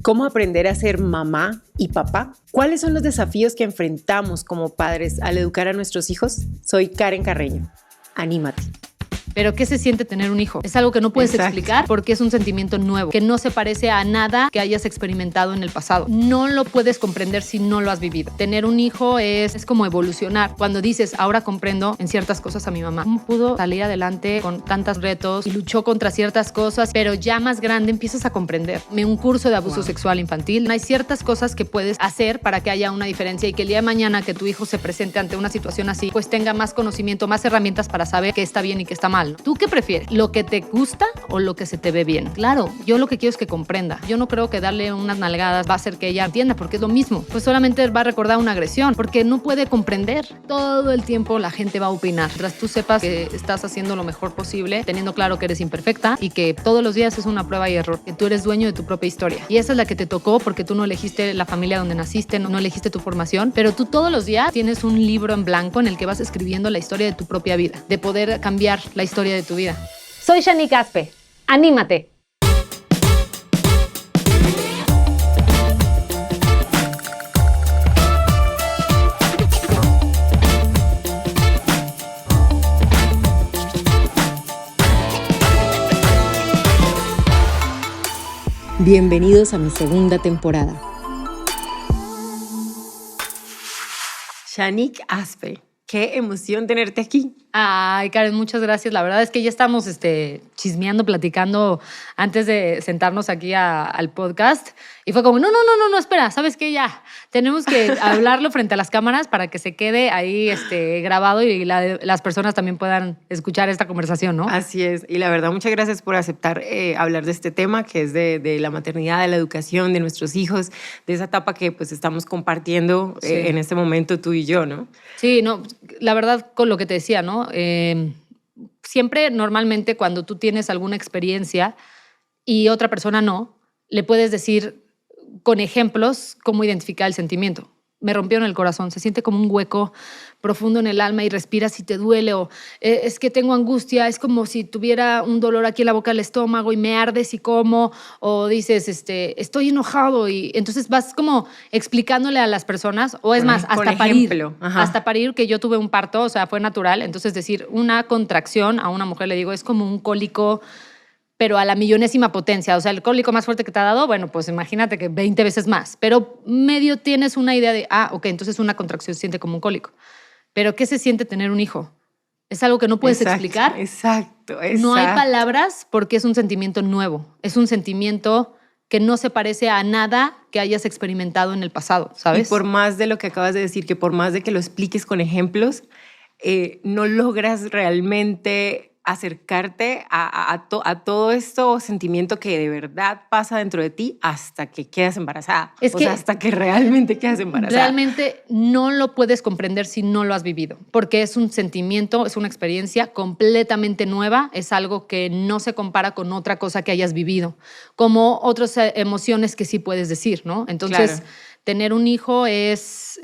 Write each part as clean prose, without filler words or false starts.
¿Cómo aprender a ser mamá y papá? ¿Cuáles son los desafíos que enfrentamos como padres al educar a nuestros hijos? Soy Karen Carreño. Anímate. Pero ¿qué se siente tener un hijo? Es algo que no puedes explicar porque es un sentimiento nuevo, que no se parece a nada que hayas experimentado en el pasado. No lo puedes comprender si no lo has vivido. Tener un hijo es como evolucionar. Cuando dices, ahora comprendo en ciertas cosas a mi mamá. ¿Cómo pudo salir adelante con tantos retos y luchó contra ciertas cosas? Pero ya más grande empiezas a comprender. Un curso de abuso sexual infantil. Hay ciertas cosas que puedes hacer para que haya una diferencia y que el día de mañana que tu hijo se presente ante una situación así, pues tenga más conocimiento, más herramientas para saber qué está bien y qué está mal. ¿Tú qué prefieres? ¿Lo que te gusta o lo que se te ve bien? Claro, yo lo que quiero es que comprenda. Yo no creo que darle unas nalgadas va a hacer que ella entienda, porque es lo mismo. Pues solamente va a recordar una agresión, porque no puede comprender. Todo el tiempo la gente va a opinar. Mientras tú sepas que estás haciendo lo mejor posible, teniendo claro que eres imperfecta y que todos los días es una prueba y error, que tú eres dueño de tu propia historia. Y esa es la que te tocó porque tú no elegiste la familia donde naciste, no elegiste tu formación, pero tú todos los días tienes un libro en blanco en el que vas escribiendo la historia de tu propia vida, de poder cambiar la historia de tu vida. Soy Shanique Aspe. ¡Anímate! Bienvenidos a mi segunda temporada. Shanique Aspe, qué emoción tenerte aquí. Ay, Karen, muchas gracias. La verdad es que ya estamos chismeando, platicando antes de sentarnos aquí al podcast. Y fue como, no, espera, ¿sabes qué? Ya, tenemos que hablarlo frente a las cámaras para que se quede ahí grabado y las personas también puedan escuchar esta conversación, ¿no? Así es. Y la verdad, muchas gracias por aceptar hablar de este tema, que es de la maternidad, de la educación de nuestros hijos, de esa etapa que pues estamos compartiendo Sí. en este momento tú y yo, ¿no? Sí, no, la verdad, con lo que te decía, ¿no? Siempre, normalmente, cuando tú tienes alguna experiencia y otra persona no, le puedes decir con ejemplos cómo identificar el sentimiento. Me rompieron el corazón, se siente como un hueco profundo en el alma y respiras y te duele, o es que tengo angustia, es como si tuviera un dolor aquí en la boca del estómago y me arde si como, o dices, estoy enojado, y entonces vas como explicándole a las personas, o es más, hasta parir. Hasta parir, que yo tuve un parto, o sea, fue natural, entonces decir una contracción a una mujer, le digo, es como un cólico, pero a la millonésima potencia. O sea, el cólico más fuerte que te ha dado, bueno, pues imagínate que 20 veces más. Pero medio tienes una idea de, ok, entonces una contracción se siente como un cólico. Pero ¿qué se siente tener un hijo? Es algo que no puedes explicar. Exacto. No hay palabras porque es un sentimiento nuevo. Es un sentimiento que no se parece a nada que hayas experimentado en el pasado, ¿sabes? Y por más de lo que acabas de decir, que por más de que lo expliques con ejemplos, no logras realmente acercarte a todo esto sentimiento que de verdad pasa dentro de ti hasta que quedas embarazada. Hasta que realmente quedas embarazada. Realmente no lo puedes comprender si no lo has vivido, porque es un sentimiento, es una experiencia completamente nueva, es algo que no se compara con otra cosa que hayas vivido, como otras emociones que sí puedes decir, ¿no? Entonces, tener un hijo es...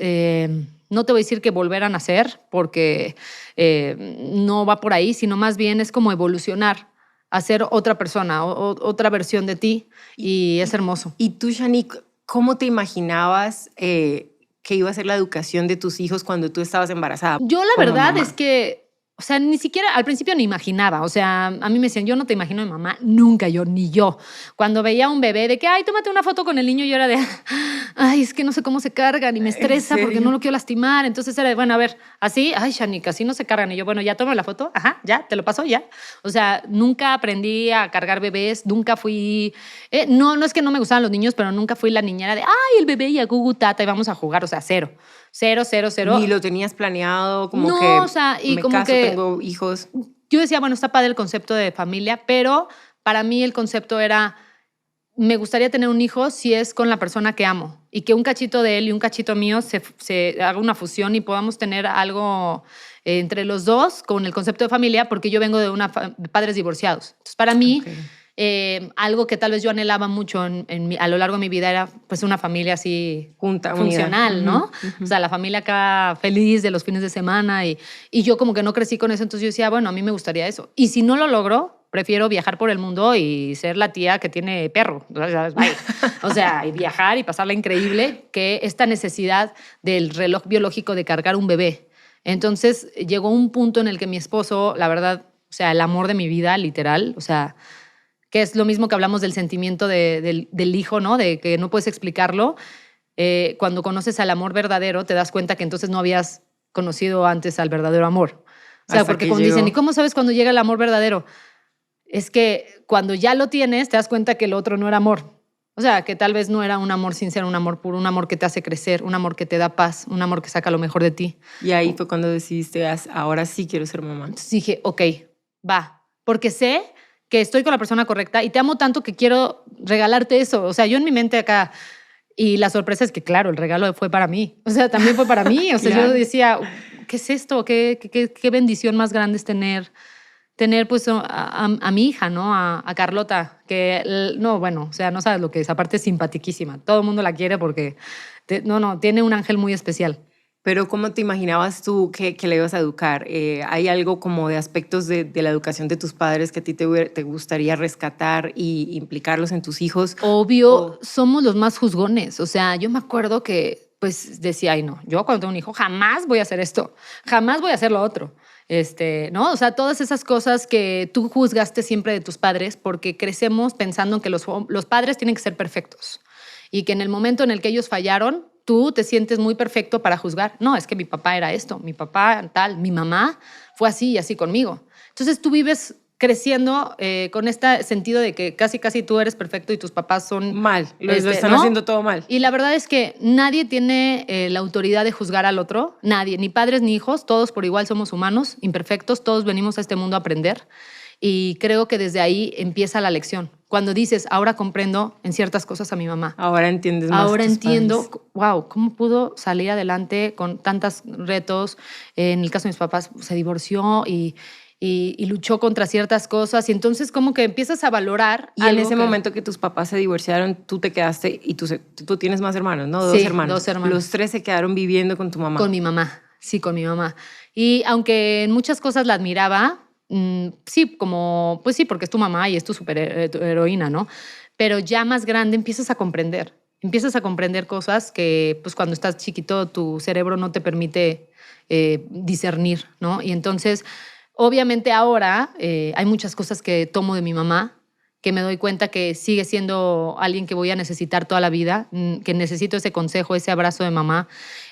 no te voy a decir que volver a nacer, porque no va por ahí, sino más bien es como evolucionar, a ser otra persona, otra versión de ti, y es hermoso. Y tú, Shanique, ¿cómo te imaginabas que iba a ser la educación de tus hijos cuando tú estabas embarazada? Yo la verdad es que, o sea, ni siquiera al principio ni imaginaba. O sea, a mí me decían, yo no te imagino de mamá, nunca, ni yo. Cuando veía a un bebé de que, ay, tómate una foto con el niño, yo era de, ay, es que no sé cómo se cargan y me estresa porque no lo quiero lastimar. Entonces era de, bueno, a ver, así, ay, Shanique, así no se cargan. Y yo, bueno, ya tomo la foto, ajá, ya, te lo paso, ya. O sea, nunca aprendí a cargar bebés, nunca fui, no es que no me gustaban los niños, pero nunca fui la niñera de, ay, el bebé y a gugu tata y vamos a jugar, o sea, cero. Ni lo tenías planeado, como no, que o sea, y me como caso, que tengo hijos. yo decía, bueno, está padre el concepto de familia, pero para mí el concepto era, me gustaría tener un hijo si es con la persona que amo y que un cachito de él y un cachito mío se haga una fusión y podamos tener algo entre los dos con el concepto de familia, porque yo vengo de padres divorciados. Entonces, para mí, Algo que tal vez yo anhelaba mucho a lo largo de mi vida era pues una familia así junta, funcional, unida. ¿no? O sea, la familia acá feliz de los fines de semana y yo como que no crecí con eso, entonces yo decía, bueno, a mí me gustaría eso. Y si no lo logro, prefiero viajar por el mundo y ser la tía que tiene perro. O sea, y viajar y pasarla increíble que esta necesidad del reloj biológico de cargar un bebé. Entonces llegó un punto en el que mi esposo, la verdad, o sea, el amor de mi vida, literal, o sea, que es lo mismo que hablamos del sentimiento del hijo, ¿no? De que no puedes explicarlo. Cuando conoces al amor verdadero, te das cuenta que entonces no habías conocido antes al verdadero amor. O sea, porque como dicen, ¿y cómo sabes cuando llega el amor verdadero? Es que cuando ya lo tienes, te das cuenta que el otro no era amor. O sea, que tal vez no era un amor sincero, un amor puro, un amor que te hace crecer, un amor que te da paz, un amor que saca lo mejor de ti. Y ahí fue cuando decidiste, ahora sí quiero ser mamá. Entonces dije, ok, va. Porque sé que estoy con la persona correcta y te amo tanto que quiero regalarte eso. O sea, yo en mi mente acá, y la sorpresa es que, claro, el regalo fue para mí. O sea, también fue para mí. O sea, claro. Yo decía, ¿qué es esto? ¿Qué bendición más grande es tener pues a mi hija, ¿no? A Carlota, que no, bueno, o sea, no sabes lo que es. Aparte es simpaticísima. Todo el mundo la quiere porque, tiene un ángel muy especial. Pero ¿cómo te imaginabas tú que le ibas a educar? ¿Hay algo como de aspectos de la educación de tus padres que a ti te gustaría rescatar y implicarlos en tus hijos? Obvio, somos los más juzgones. O sea, yo me acuerdo que pues decía, ay no, yo cuando tengo un hijo jamás voy a hacer esto, jamás voy a hacer lo otro. ¿No? O sea, todas esas cosas que tú juzgaste siempre de tus padres porque crecemos pensando que los padres tienen que ser perfectos y que en el momento en el que ellos fallaron, tú te sientes muy perfecto para juzgar. No, es que mi papá era esto, mi papá tal, mi mamá fue así y así conmigo. Entonces tú vives creciendo con este sentido de que casi tú eres perfecto y tus papás son... Mal, lo están haciendo todo mal. Y la verdad es que nadie tiene la autoridad de juzgar al otro, nadie, ni padres ni hijos, todos por igual somos humanos, imperfectos, todos venimos a este mundo a aprender. Y creo que desde ahí empieza la lección. Cuando dices, ahora comprendo en ciertas cosas a mi mamá. Ahora entiendes más. Ahora entiendo, wow, cómo pudo salir adelante con tantos retos. En el caso de mis papás, se divorció y luchó contra ciertas cosas. Y entonces como que empiezas a valorar. Y en ese momento que tus papás se divorciaron, tú te quedaste y tú tienes más hermanos, ¿no? Sí, 2 hermanos. 2 hermanos. Los 3 se quedaron viviendo con tu mamá. Con mi mamá, sí, con mi mamá. Y aunque en muchas cosas la admiraba, sí, pues sí, porque es tu mamá y es tu superheroína, ¿no? Pero ya más grande empiezas a comprender cosas que pues cuando estás chiquito tu cerebro no te permite discernir, ¿no? Y entonces, obviamente ahora hay muchas cosas que tomo de mi mamá, que me doy cuenta que sigue siendo alguien que voy a necesitar toda la vida, que necesito ese consejo, ese abrazo de mamá.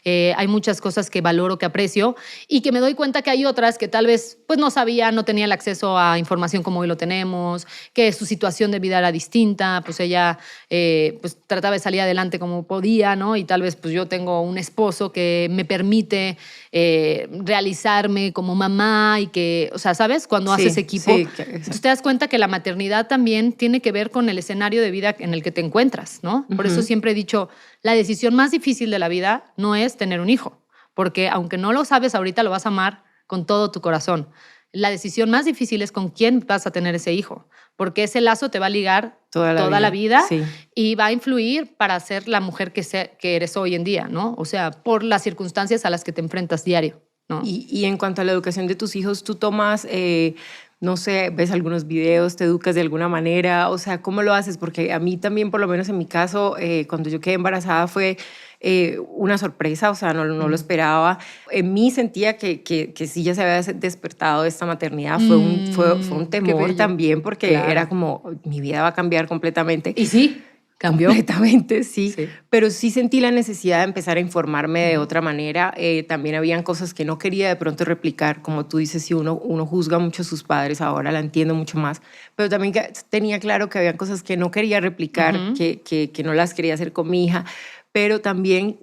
Hay muchas cosas que valoro, que aprecio y que me doy cuenta que hay otras que tal vez pues no sabía, no tenía el acceso a información como hoy lo tenemos, que su situación de vida era distinta, pues ella pues trataba de salir adelante como podía, ¿no? Y tal vez pues yo tengo un esposo que me permite realizarme como mamá y que, o sea, ¿sabes? Cuando haces equipo. Sí, entonces te das cuenta que la maternidad también tiene que ver con el escenario de vida en el que te encuentras, ¿no? Por eso siempre he dicho, la decisión más difícil de la vida no es tener un hijo, porque aunque no lo sabes ahorita, lo vas a amar con todo tu corazón. La decisión más difícil es con quién vas a tener ese hijo, porque ese lazo te va a ligar toda la vida sí. Y va a influir para ser la mujer que eres hoy en día, ¿no? O sea, por las circunstancias a las que te enfrentas diario, ¿no? Y en cuanto a la educación de tus hijos, tú tomas... no sé, ves algunos videos, te educas de alguna manera, o sea, ¿cómo lo haces? Porque a mí también, por lo menos en mi caso, cuando yo quedé embarazada fue una sorpresa, o sea, no lo esperaba. En mí sentía que sí ya se había despertado esta maternidad, fue un temor también, porque claro. Era como, mi vida va a cambiar completamente. Y sí. ¿Cambió? Completamente, sí. Pero sí sentí la necesidad de empezar a informarme de otra manera. También habían cosas que no quería de pronto replicar. Como tú dices, si uno juzga mucho a sus padres, ahora la entiendo mucho más. Pero también tenía claro que habían cosas que no quería replicar, que no las quería hacer con mi hija. Pero también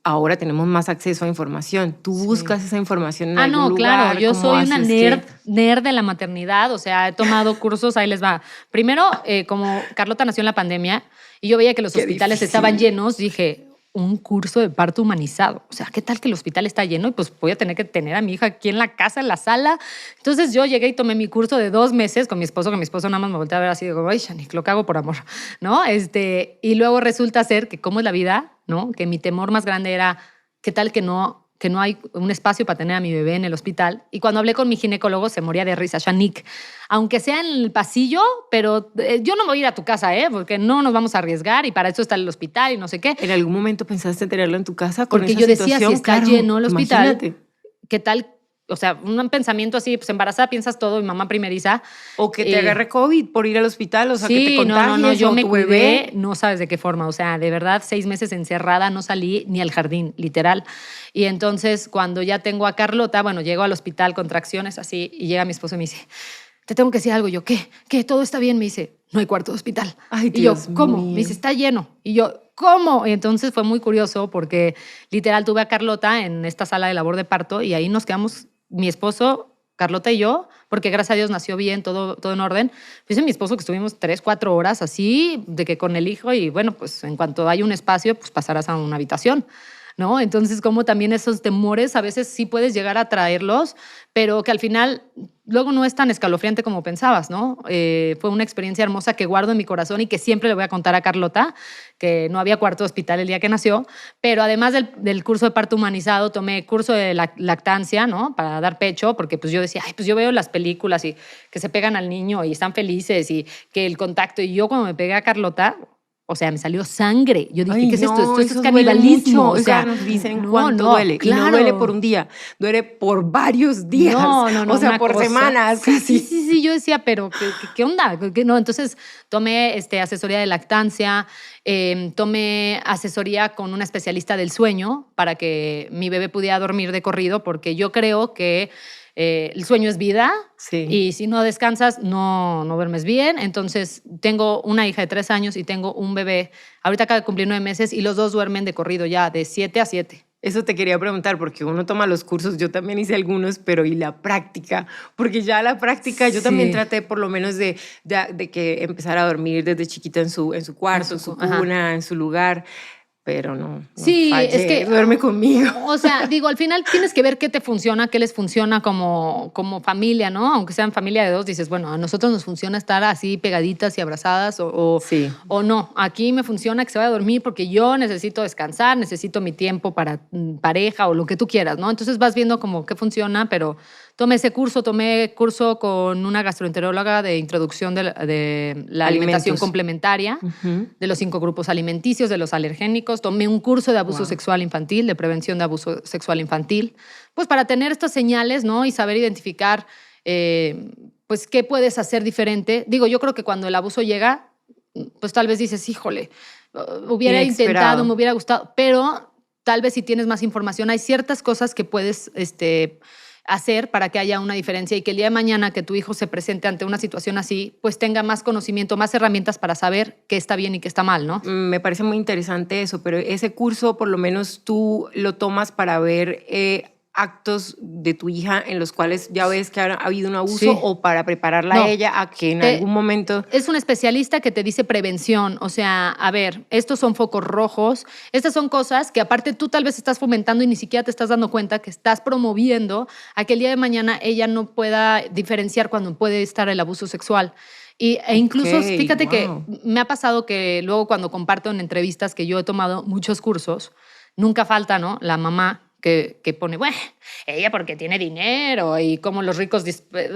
ahora tenemos más acceso a información. Tú buscas esa información en algún lugar. Claro. Yo soy una nerd de la maternidad. O sea, he tomado cursos, ahí les va. Primero, como Carlota nació en la pandemia y yo veía que los hospitales estaban llenos, dije, un curso de parto humanizado. O sea, ¿qué tal que el hospital está lleno? Y pues voy a tener que tener a mi hija aquí en la casa, en la sala. Entonces yo llegué y tomé mi curso de 2 meses con mi esposo, que mi esposo nada más me volteaba a ver así, digo, ay, Shanique, lo que hago por amor, ¿no? Y luego resulta ser que cómo es la vida, ¿no? Que mi temor más grande era, ¿qué tal que no hay un espacio para tener a mi bebé en el hospital? Y cuando hablé con mi ginecólogo se moría de risa. Shanique, aunque sea en el pasillo, pero yo no me voy a ir a tu casa, porque no nos vamos a arriesgar y para eso está el hospital y no sé qué. ¿En algún momento pensaste tenerlo en tu casa con Porque esa yo decía, situación? si está Claro, lleno el hospital, imagínate. ¿qué tal? O sea, un pensamiento así, pues embarazada piensas todo y mamá primeriza. O que te agarre COVID por ir al hospital, o sea, que te contagies, no, yo o me tu cuidé, bebé. no sabes de qué forma. O sea, de verdad, 6 meses encerrada, no salí ni al jardín, literal. Y entonces, cuando ya tengo a Carlota, bueno, llego al hospital, contracciones así, y llega mi esposo y me dice, te tengo que decir algo. Yo, ¿qué? ¿Qué? ¿Todo está bien? Me dice, no hay cuarto de hospital. Ay, y yo, Dios ¿cómo? mío. Me dice, está lleno. Y yo, ¿cómo? Y entonces fue muy curioso porque literal tuve a Carlota en esta sala de labor de parto y ahí nos quedamos, mi esposo, Carlota y yo, porque gracias a Dios nació bien, todo en orden. Dice mi esposo que estuvimos 3, 4 horas así, de que con el hijo y bueno, pues en cuanto hay un espacio, pues pasarás a una habitación, ¿no? Entonces, como también esos temores a veces sí puedes llegar a traerlos, pero que al final luego no es tan escalofriante como pensabas, ¿no? Fue una experiencia hermosa que guardo en mi corazón y que siempre le voy a contar a Carlota, que no había cuarto de hospital el día que nació, pero además del curso de parto humanizado, tomé curso de lactancia, ¿no? Para dar pecho, porque pues yo decía, ay, pues yo veo las películas y que se pegan al niño y están felices y que el contacto, y yo cuando me pegué a Carlota, o sea, me salió sangre. Yo dije, Ay, ¿qué es no, esto? Esto es duele canibalismo. mucho. O sea, Nos dicen no, cuánto no, duele. claro. Y no duele por un día, duele por varios días. No, o sea, una por cosa. semanas Sí, casi. sí, yo decía, pero ¿qué onda? No, entonces tomé asesoría de lactancia, tomé asesoría con una especialista del sueño para que mi bebé pudiera dormir de corrido, porque yo creo que el sueño es vida. Sí. Y si no descansas, no duermes bien. Entonces, tengo una hija de 3 años y tengo un bebé. Ahorita acaba de cumplir 9 meses y los dos duermen de corrido ya, de 7 a 7. Eso te quería preguntar, porque uno toma los cursos, yo también hice algunos, pero ¿y la práctica? Porque ya la práctica, yo también traté por lo menos de que empezara a dormir desde chiquita en su cuarto, en su cuna, en su lugar. Pero no Sí, fallé, es que duerme conmigo. O sea, digo, al final tienes que ver qué te funciona, qué les funciona como familia, ¿no? Aunque sean familia de 2, dices, bueno, a nosotros nos funciona estar así pegaditas y abrazadas Sí. o no. Aquí me funciona que se vaya a dormir porque yo necesito descansar, necesito mi tiempo para pareja o lo que tú quieras, ¿no? Entonces vas viendo como qué funciona, pero tomé curso con una gastroenteróloga de introducción de la alimentación complementaria, de los 5 grupos alimenticios, de los alergénicos. Tomé un curso de abuso sexual infantil, de prevención de abuso sexual infantil, pues para tener estas señales, ¿no? Y saber identificar, pues, qué puedes hacer diferente. Digo, yo creo que cuando el abuso llega, pues tal vez dices, híjole, hubiera intentado, me hubiera gustado, pero tal vez si tienes más información, hay ciertas cosas que puedes hacer para que haya una diferencia y que el día de mañana que tu hijo se presente ante una situación así, pues tenga más conocimiento, más herramientas para saber qué está bien y qué está mal, ¿no? Me parece muy interesante eso, pero ese curso por lo menos tú lo tomas para ver actos de tu hija en los cuales ya ves que ha habido un abuso, Sí. o para prepararla a ella a que en algún momento... Es un especialista que te dice prevención, o sea, a ver, estos son focos rojos, estas son cosas que aparte tú tal vez estás fomentando y ni siquiera te estás dando cuenta que estás promoviendo a que el día de mañana ella no pueda diferenciar cuando puede estar el abuso sexual. E incluso, fíjate que me ha pasado que luego cuando comparto en entrevistas que yo he tomado muchos cursos, nunca falta, ¿no? La mamá que pone, bueno, ella porque tiene dinero y como los ricos,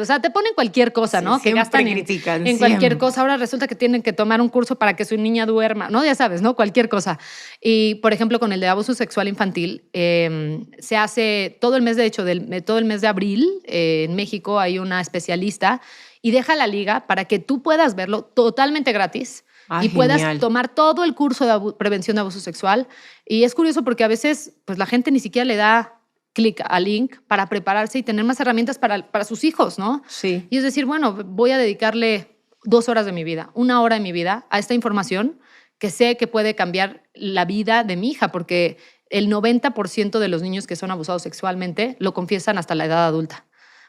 o sea, te ponen cualquier cosa, ¿no? Sí, que gastan en cualquier cosa. Ahora resulta que tienen que tomar un curso para que su niña duerma, ¿no? Ya sabes, ¿no? Cualquier cosa. Y, por ejemplo, con el de abuso sexual infantil, se hace todo el mes, de hecho, todo el mes de abril, en México hay una especialista y deja la liga para que tú puedas verlo totalmente gratis. Y puedas tomar todo el curso de prevención de abuso sexual. Y es curioso porque a veces pues, la gente ni siquiera le da clic al link para prepararse y tener más herramientas para sus hijos, ¿no? Sí. Y es decir, bueno, voy a dedicarle 2 horas de mi vida, 1 hora de mi vida a esta información que sé que puede cambiar la vida de mi hija, porque el 90% de los niños que son abusados sexualmente lo confiesan hasta la edad adulta,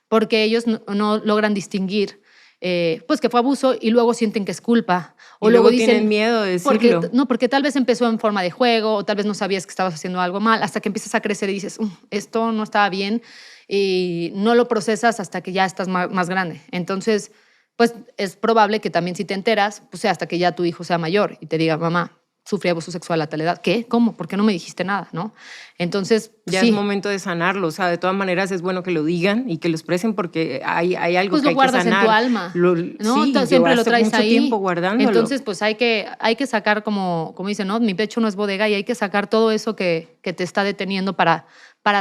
porque ellos no logran distinguir pues que fue abuso y luego sienten que es culpa. O luego tienen miedo de decirlo. Porque tal vez empezó en forma de juego o tal vez no sabías que estabas haciendo algo mal hasta que empiezas a crecer y dices, esto no estaba bien y no lo procesas hasta que ya estás más grande. Entonces, pues es probable que también si te enteras, pues sea hasta que ya tu hijo sea mayor y te diga, mamá, sufrí abuso sexual a tal edad. ¿Qué? ¿Cómo? ¿Por qué no me dijiste nada? ¿No? Entonces, ya es momento de sanarlo. O sea, de todas maneras es bueno que lo digan y que lo expresen porque hay algo pues que hay que sanar. Pues lo guardas en tu alma, ¿no? Sí, siempre lo traes mucho ahí. Tiempo guardándolo. Entonces, pues hay que sacar, como dicen, ¿no? Mi pecho no es bodega y hay que sacar todo eso que te está deteniendo para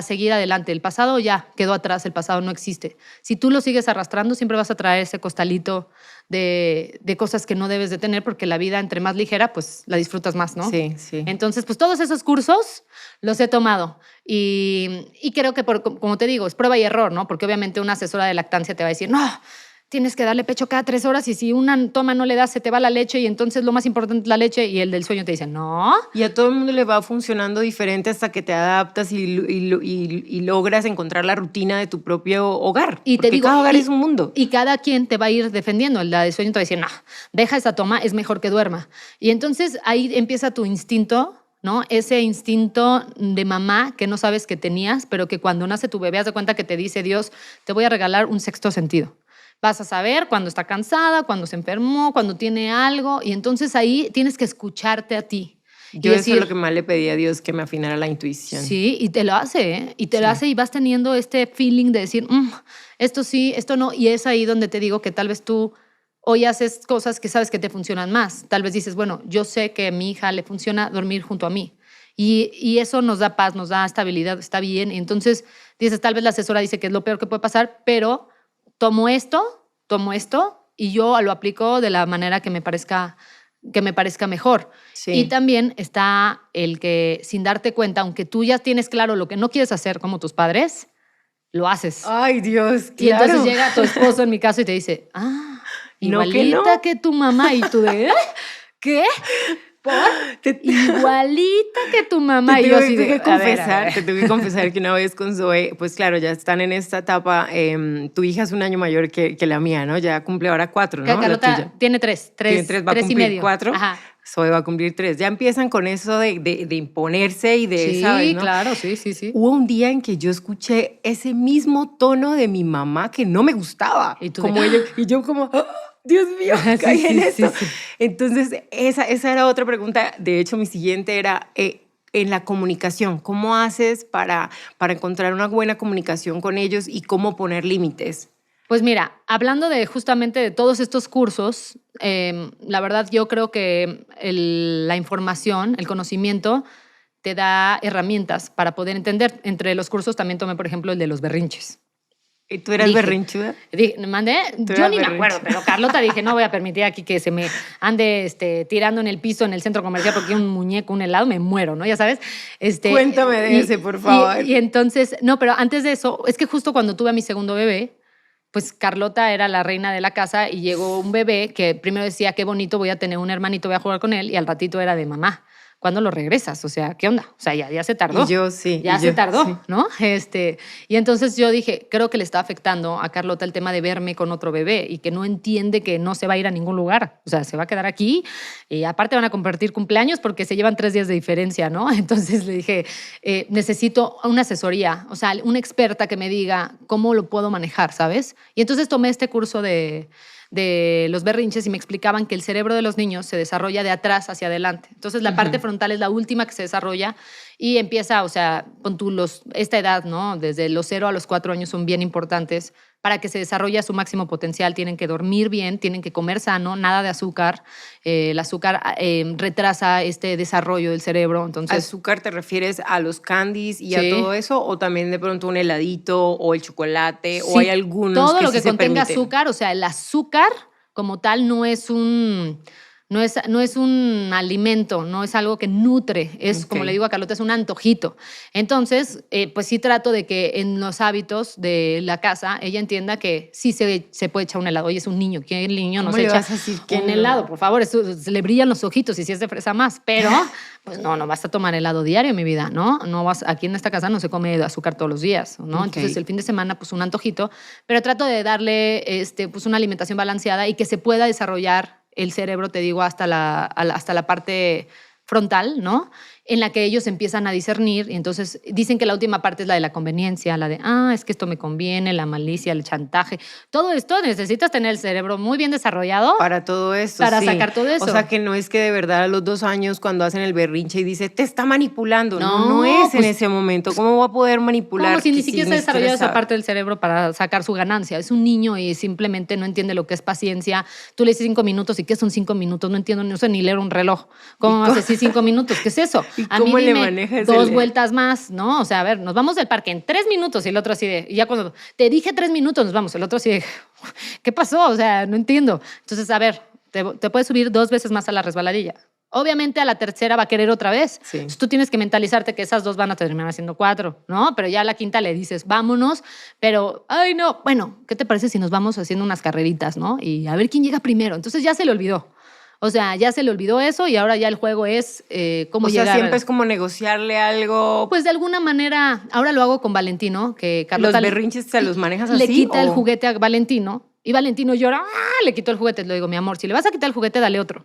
seguir adelante. El pasado ya quedó atrás, el pasado no existe. Si tú lo sigues arrastrando, siempre vas a traer ese costalito de cosas que no debes de tener porque la vida, entre más ligera, pues la disfrutas más, ¿no? Sí, sí. Entonces, pues todos esos cursos los he tomado y creo que, como te digo, es prueba y error, ¿no? Porque obviamente una asesora de lactancia te va a decir, no, tienes que darle pecho cada 3 horas y si una toma no le das, se te va la leche y entonces lo más importante es la leche y el del sueño te dice, no. Y a todo el mundo le va funcionando diferente hasta que te adaptas y logras encontrar la rutina de tu propio hogar. Y porque te digo, cada hogar es un mundo. Y cada quien te va a ir defendiendo. El del sueño te va a decir, no, deja esa toma, es mejor que duerma. Y entonces ahí empieza tu instinto, ¿no? Ese instinto de mamá que no sabes que tenías, pero que cuando nace tu bebé, haz de cuenta que te dice Dios, te voy a regalar un sexto sentido. Vas a saber cuando está cansada, cuando se enfermó, cuando tiene algo, y entonces ahí tienes que escucharte a ti. Yo eso es lo que más le pedí a Dios, que me afinara la intuición. Sí, y te lo hace, ¿eh? Y te lo hace y vas teniendo este feeling de decir, esto sí, esto no, y es ahí donde te digo que tal vez tú hoy haces cosas que sabes que te funcionan más. Tal vez dices, bueno, yo sé que a mi hija le funciona dormir junto a mí. Y eso nos da paz, nos da estabilidad, está bien. Y entonces dices, tal vez la asesora dice que es lo peor que puede pasar, pero tomo esto y yo lo aplico de la manera que me parezca mejor. Sí. Y también está el que sin darte cuenta, aunque tú ya tienes claro lo que no quieres hacer como tus padres, lo haces. Ay, Dios, claro. Y entonces llega tu esposo en mi caso y te dice, igualita que tu mamá. Y tú de, ¿qué? ¿Por? Igualita que tu mamá. Te tuve que confesar que una vez con Zoe, pues claro, ya están en esta etapa, tu hija es un año mayor que la mía, ¿no? Ya cumple ahora 4, ¿no? Carlota tiene 3 va a y cumplir medio. 4. Ajá. Zoe va a cumplir 3. Ya empiezan con eso de imponerse y de, sí, ¿sabes? ¿No? Claro, sí. Hubo un día en que yo escuché ese mismo tono de mi mamá que no me gustaba. Y tú como ella, y yo como, Dios mío, caí en esto. Sí. Entonces, esa era otra pregunta. De hecho, mi siguiente era, en la comunicación, ¿cómo haces para encontrar una buena comunicación con ellos y cómo poner límites? Pues mira, hablando justamente de todos estos cursos, la verdad yo creo que la información, el conocimiento, te da herramientas para poder entender. Entre los cursos también tomé, por ejemplo, el de los berrinches. ¿Y tú eras berrinchuda? ¿Mandé? Yo ni me acuerdo, pero Carlota dije, no voy a permitir aquí que se me ande tirando en el piso en el centro comercial porque un muñeco, un helado, me muero, ¿no? Ya sabes. Cuéntame de ese, por favor. Y entonces, no, pero antes de eso, es que justo cuando tuve a mi segundo bebé, pues Carlota era la reina de la casa y llegó un bebé que primero decía, qué bonito, voy a tener un hermanito, voy a jugar con él, y al ratito era de mamá. ¿Cuándo lo regresas? O sea, ¿qué onda? O sea, ya se tardó. Y yo sí. Ya se tardó, ¿no? Y entonces yo dije, creo que le está afectando a Carlota el tema de verme con otro bebé y que no entiende que no se va a ir a ningún lugar. O sea, se va a quedar aquí y aparte van a compartir cumpleaños porque se llevan 3 días de diferencia, ¿no? Entonces le dije, necesito una asesoría, o sea, una experta que me diga cómo lo puedo manejar, ¿sabes? Y entonces tomé este curso de los berrinches y me explicaban que el cerebro de los niños se desarrolla de atrás hacia adelante. Entonces la parte frontal es la última que se desarrolla y empieza, o sea, con esta edad, ¿no? Desde los 0 a los 4 años son bien importantes para que se desarrolle a su máximo potencial. Tienen que dormir bien, tienen que comer sano, nada de azúcar. El azúcar retrasa este desarrollo del cerebro. Entonces, ¿azúcar te refieres a los candies y a todo eso? ¿O también de pronto un heladito o el chocolate? ¿O hay algunos todo que lo que sí se contenga permiten? azúcar, o sea, el azúcar como tal no es un No es un alimento, no es algo que nutre, es, como le digo a Carlota, es un antojito. Entonces, pues sí trato de que en los hábitos de la casa ella entienda que sí se puede echar un helado. Oye, es un niño, ¿qué niño no se echa un helado? Por favor, se le brillan los ojitos y si es de fresa más, pero pues no vas a tomar helado diario, mi vida, ¿no? Aquí en esta casa no se come azúcar todos los días, ¿no? Entonces, el fin de semana, pues un antojito, pero trato de darle pues una alimentación balanceada y que se pueda desarrollar el cerebro, te digo, hasta la parte frontal, ¿no? En la que ellos empiezan a discernir y entonces dicen que la última parte es la de la conveniencia, la de, es que esto me conviene, la malicia, el chantaje. Todo esto necesitas tener el cerebro muy bien desarrollado. Para todo esto, para sacar todo eso. O sea, que no es que de verdad a los 2 años cuando hacen el berrinche y dice, te está manipulando. No es pues, en ese momento. ¿Cómo va a poder manipular? Como si ni siquiera se ha desarrollado esa parte del cerebro para sacar su ganancia. Es un niño y simplemente no entiende lo que es paciencia. Tú le dices 5 minutos y ¿qué son 5 minutos? No entiendo, no sé ni leer un reloj. ¿Cómo vas a decir 5 minutos? ¿Qué es eso? ¿Y a cómo mí dime, le manejas 2 vueltas más, ¿no? O sea, a ver, nos vamos del parque en 3 minutos y el otro así de, y ya cuando te dije 3 minutos nos vamos, el otro así de, ¿qué pasó? O sea, no entiendo. Entonces, a ver, te puedes subir 2 veces más a la resbaladilla. Obviamente a la tercera va a querer otra vez. Sí. Entonces, tú tienes que mentalizarte que esas 2 van a terminar haciendo 4, ¿no? Pero ya a la quinta le dices, vámonos, pero, ay, no, bueno, ¿qué te parece si nos vamos haciendo unas carreritas, ¿no? Y a ver quién llega primero. Entonces ya se le olvidó. O sea, ya se le olvidó eso y ahora ya el juego es cómo llegar. O sea, siempre es como negociarle algo. Pues de alguna manera, ahora lo hago con Valentino, que Carlota... ¿Los berrinches se los manejas así? Le quita el juguete a Valentino y Valentino llora, le quitó el juguete. Le digo, mi amor, si le vas a quitar el juguete, dale otro.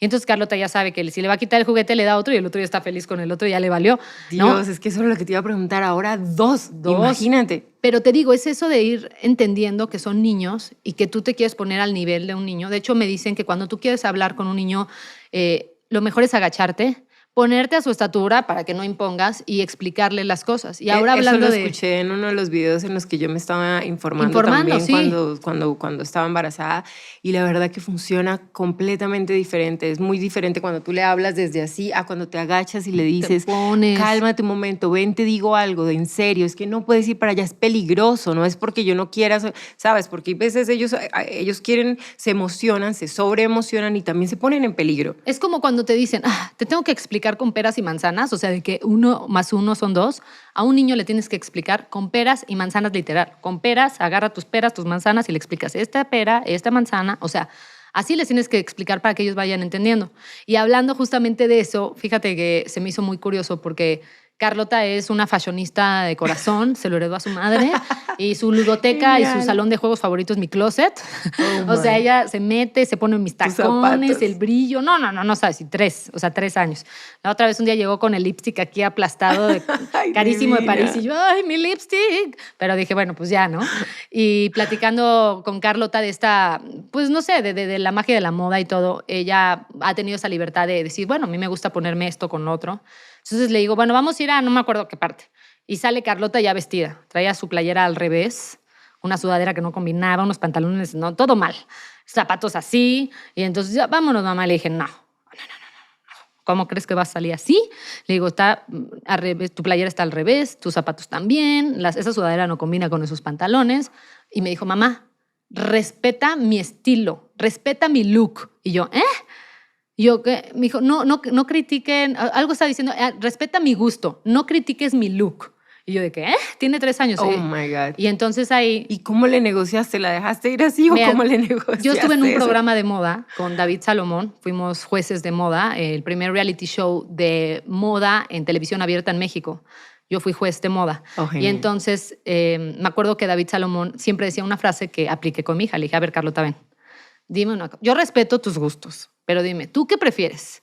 Y entonces Carlota ya sabe que si le va a quitar el juguete, le da otro y el otro ya está feliz con el otro, ya le valió. ¿no? Dios, es que eso es lo que te iba a preguntar ahora. 2, imagínate. Pero te digo, es eso de ir entendiendo que son niños y que tú te quieres poner al nivel de un niño. De hecho, me dicen que cuando tú quieres hablar con un niño, lo mejor es agacharte, ponerte a su estatura para que no impongas y explicarle las cosas. Y ahora hablando eso lo escuché en uno de los videos en los que yo me estaba informando también sí. cuando estaba embarazada y la verdad que funciona completamente diferente. Es muy diferente cuando tú le hablas desde así a cuando te agachas y le dices, cálmate un momento, ven, te digo algo, en serio, es que no puedes ir para allá, es peligroso, no es porque yo no quiera, ¿sabes? Porque a veces ellos quieren, se emocionan, se sobreemocionan y también se ponen en peligro. Es como cuando te dicen, te tengo que explicar con peras y manzanas, o sea, de que 1 más 1 son 2. A un niño le tienes que explicar con peras y manzanas literal. Con peras, agarra tus peras, tus manzanas y le explicas esta pera, esta manzana, o sea, así les tienes que explicar para que ellos vayan entendiendo. Y hablando justamente de eso, fíjate que se me hizo muy curioso porque Carlota es una fashionista de corazón, se lo heredó a su madre y su ludoteca y su salón de juegos favorito es mi closet. O sea, ella se mete, se pone mis tacones, el brillo. No sabes, y 3 años. La otra vez un día llegó con el lipstick aquí aplastado, carísimo de París y yo, ¡ay, mi lipstick! Pero dije, bueno, pues ya, ¿no? Y platicando con Carlota de esta, pues no sé, de la magia de la moda y todo, ella ha tenido esa libertad de decir, bueno, a mí me gusta ponerme esto con lo otro. Entonces le digo, bueno, vamos a ir a no me acuerdo qué parte. Y sale Carlota ya vestida. Traía su playera al revés, una sudadera que no combinaba, unos pantalones, no, todo mal. Zapatos así. Y entonces, ya, vámonos, mamá. Le dije, no. ¿Cómo crees que va a salir así? Le digo, está al revés, tu playera está al revés, tus zapatos también, esa sudadera no combina con esos pantalones. Y me dijo, mamá, respeta mi estilo, respeta mi look. Y yo, Yo, me dijo, no critiquen, algo está diciendo, respeta mi gusto, no critiques mi look. Y yo de ¿qué? Tiene 3 años. Oh, my God. Y entonces ahí... ¿Y cómo le negociaste? ¿La dejaste ir así o cómo le negociaste? Yo estuve en un programa de moda con David Salomón, fuimos jueces de moda, el primer reality show de moda en televisión abierta en México. Yo fui juez de moda. Y entonces me acuerdo que David Salomón siempre decía una frase que apliqué con mi hija. Le dije, a ver, Carlota, ven, dime una cosa. Yo respeto tus gustos, pero dime, ¿tú qué prefieres?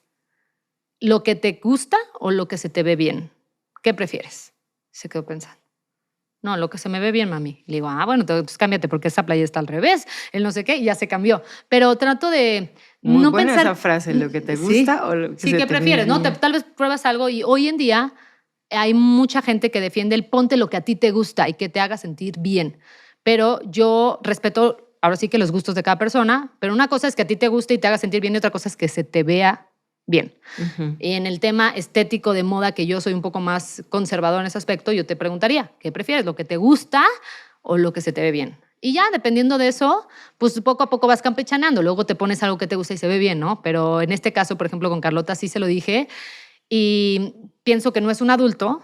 ¿Lo que te gusta o lo que se te ve bien? ¿Qué prefieres? Se quedó pensando. No, lo que se me ve bien, mami. Le digo, bueno, entonces cámbiate porque esa playa está al revés, el no sé qué, y ya se cambió. Pero trato de muy no buena pensar... esa frase, ¿lo que te gusta o lo que se te ve bien? Sí, ¿qué prefieres? ¿No? Tal vez pruebas algo y hoy en día hay mucha gente que defiende el ponte lo que a ti te gusta y que te haga sentir bien. Pero yo respeto, ahora sí que los gustos de cada persona, pero una cosa es que a ti te guste y te haga sentir bien y otra cosa es que se te vea bien. Y en el tema estético de moda, que yo soy un poco más conservador en ese aspecto, yo te preguntaría, ¿qué prefieres? ¿Lo que te gusta o lo que se te ve bien? Y ya, dependiendo de eso, pues poco a poco vas campechaneando. Luego te pones algo que te gusta y se ve bien, ¿no? Pero en este caso, por ejemplo, con Carlota sí se lo dije y pienso que no es un adulto,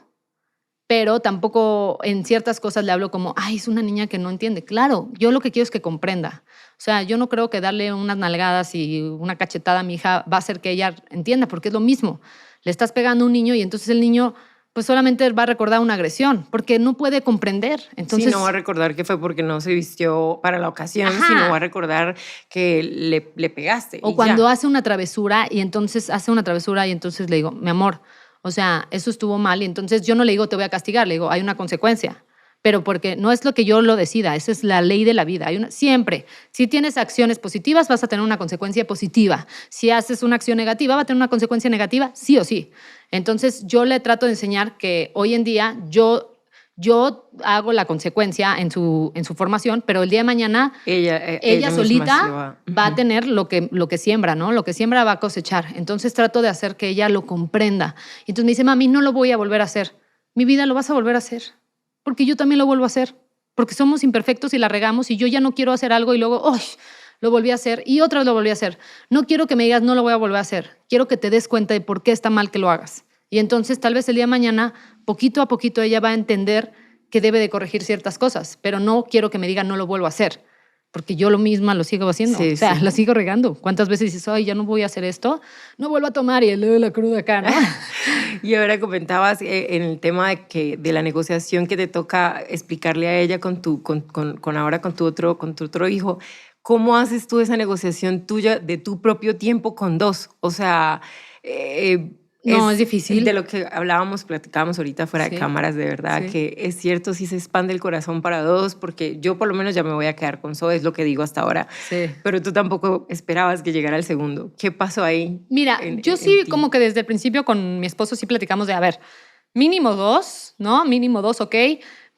pero tampoco en ciertas cosas le hablo como, ay, es una niña que no entiende. Claro, yo lo que quiero es que comprenda. O sea, yo no creo que darle unas nalgadas y una cachetada a mi hija va a hacer que ella entienda, porque es lo mismo. Le estás pegando a un niño y entonces el niño pues solamente va a recordar una agresión, porque no puede comprender. Entonces, sí, no va a recordar que fue porque no se vistió para la ocasión, ajá, sino va a recordar que le pegaste. o y cuando ya. hace una travesura y entonces hace una travesura y entonces le digo, mi amor, o sea, eso estuvo mal y entonces yo no le digo te voy a castigar, le digo, hay una consecuencia. Pero porque no es lo que yo lo decida, esa es la ley de la vida. Siempre, si tienes acciones positivas, vas a tener una consecuencia positiva. Si haces una acción negativa, va a tener una consecuencia negativa, sí o sí. Entonces, yo le trato de enseñar que hoy en día yo hago la consecuencia en su formación, pero el día de mañana ella solita va a tener lo que siembra, ¿no? Lo que siembra va a cosechar. Entonces, trato de hacer que ella lo comprenda. Y entonces me dice, mami, no lo voy a volver a hacer. Mi vida lo vas a volver a hacer. Porque yo también lo vuelvo a hacer, porque somos imperfectos y la regamos y yo ya no quiero hacer algo y luego, ¡ay! Lo volví a hacer y otra vez lo volví a hacer. No quiero que me digas, no lo voy a volver a hacer. Quiero que te des cuenta de por qué está mal que lo hagas. Y entonces tal vez el día de mañana, poquito a poquito, ella va a entender que debe de corregir ciertas cosas, pero no quiero que me diga, no lo vuelvo a hacer. Porque yo lo misma lo sigo haciendo, sí, o sea, sí. la sigo regando. ¿Cuántas veces dices, ay, ya no voy a hacer esto? No vuelvo a tomar y el la cruda acá, ¿no? Y ahora comentabas en el tema de la negociación que te toca explicarle a ella ahora con tu otro hijo. ¿Cómo haces tú esa negociación tuya de tu propio tiempo con dos? O sea, no, es difícil. De lo que platicábamos ahorita fuera de cámaras, de verdad, sí. que es cierto, sí se expande el corazón para dos, porque yo por lo menos ya me voy a quedar con Zoe, es lo que digo hasta ahora. Sí. Pero tú tampoco esperabas que llegara el segundo. ¿Qué pasó ahí? Mira, yo sí como que desde el principio con mi esposo sí platicamos de, a ver, mínimo 2, ¿no? Mínimo 2, ok,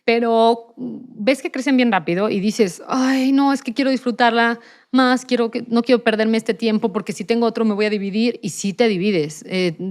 pero ves que crecen bien rápido y dices, ay, no, es que quiero disfrutarla más, no quiero perderme este tiempo porque si tengo otro me voy a dividir y sí te divides,